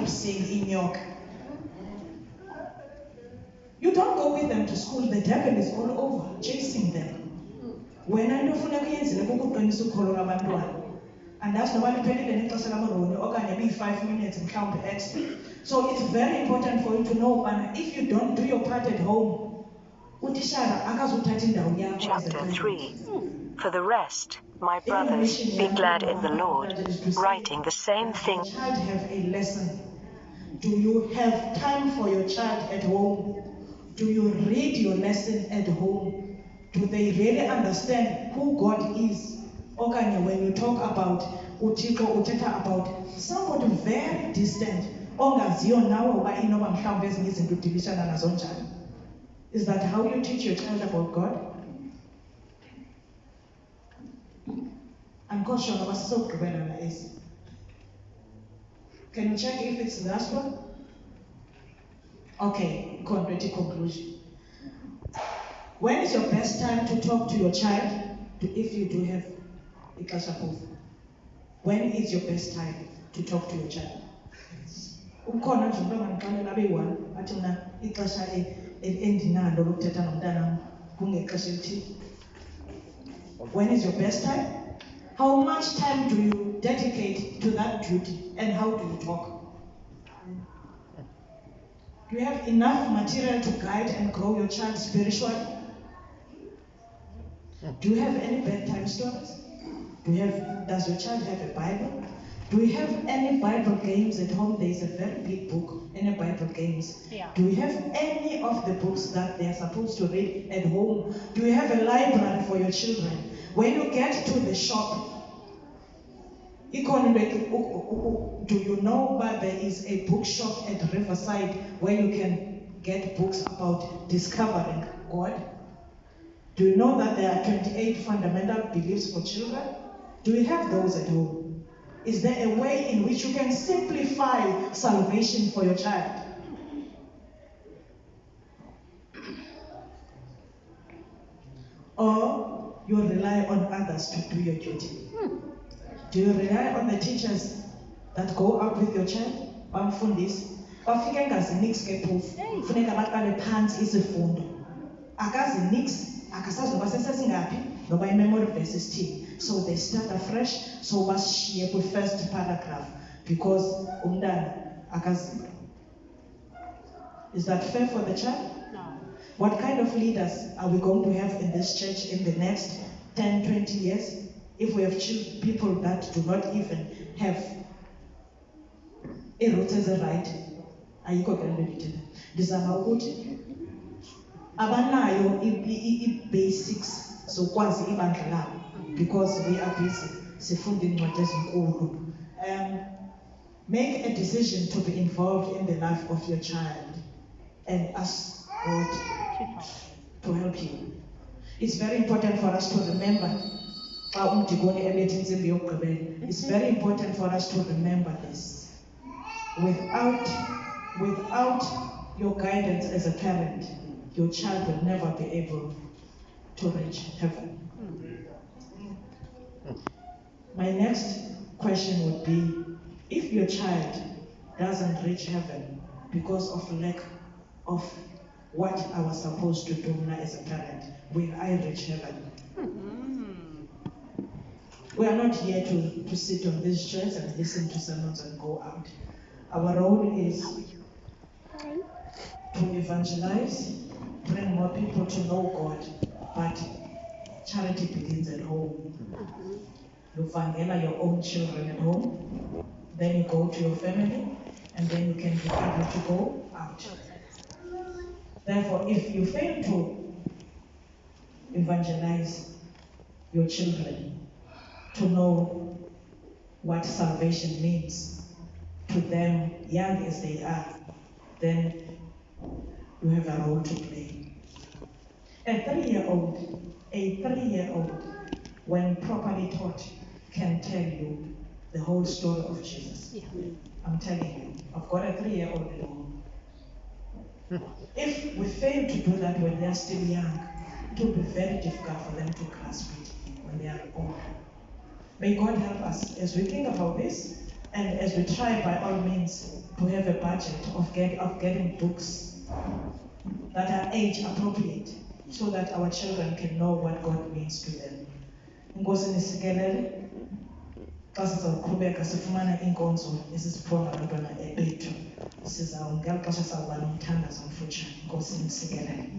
keep seeing inyoka. You don't go with them to school, the devil is all over, chasing them. When I know and that's nobody pending the only 5 minutes and count extra. So it's very important for you to know, and if you don't do your part at home, Chapter 3. For the rest, my brothers, be glad in the Lord, writing the same thing. Does your child have a lesson? Do you have time for your child at home? Do you read your lesson at home? Do they really understand who God is? Okay, when you talk about Utiko, uteta about somebody very distant, is that how you teach your child about God? I'm not sure about so is. Can you check if it's the last one? Okay, conclusion. When is your best time to talk to your child? If you do have a class of both. When is your best time to talk to your child? When is your best time? How much time do you dedicate to that duty, and how do you talk? Do you have enough material to guide and grow your child spiritually? Do you have any bedtime stories? Does your child have a Bible? Do you have any Bible games at home? There is a very big book, any Bible games. Yeah. Do you have any of the books that they are supposed to read at home? Do you have a library for your children? When you get to the shop, do you know that there is a bookshop at Riverside where you can get books about discovering God? Do you know that there are 28 fundamental beliefs for children? Do you have those at home? Is there a way in which you can simplify salvation for your child? Or you rely on others to do your duty? Do you rely on the teachers that go out with your child? Bamfundisi. Bafike engaziniki ke phofu. Kufuneka baqale phansi izifundo. Akaziniki, akasazi noba sesingaphi, noba i-memory verse isithini. So they start afresh, so bashiye kwi-first paragraph because umntana akazi. Is that fair for the child? No. What kind of leaders are we going to have in this church in the next 10, 20 years? If we have people that do not even have a root as a right, ayikho ke lento ithina. Ndizama ukuthi abanayo i-basics zokwazi ibandla labo because we are busy sifunda incwadi ezinkulu. Make a decision to be involved in the life of your child and ask God to help you. It's very important for us to remember. It's very important for us to remember this. Without your guidance as a parent, your child will never be able to reach heaven. My next question would be, if your child doesn't reach heaven because of lack of what I was supposed to do now as a parent, will I reach heaven? We are not here to sit on these chairs and listen to sermons and go out. Our role is to evangelize, bring more people to know God, but charity begins at home. You evangelize your own children at home, then you go to your family, and then you can be able to go out. Therefore, if you fail to evangelize your children, to know what salvation means to them, young as they are, then you have a role to play. A three-year-old, when properly taught, can tell you the whole story of Jesus. Yeah. I'm telling you, I've got a 3-year-old at home. If we fail to do that when they're still young, it will be very difficult for them to grasp it when they are older. May God help us as we think about this And as we try by all means to have a budget of getting books that are age appropriate, so that our children can know what God means to them. Inkosi nisikelele xa sizawuqhubeka sifumana iinkonzo esiziphiwa ngabantwana bethu. Ngeli xesha sawuba nomthandazo omfutshane. Inkosi nisikelele.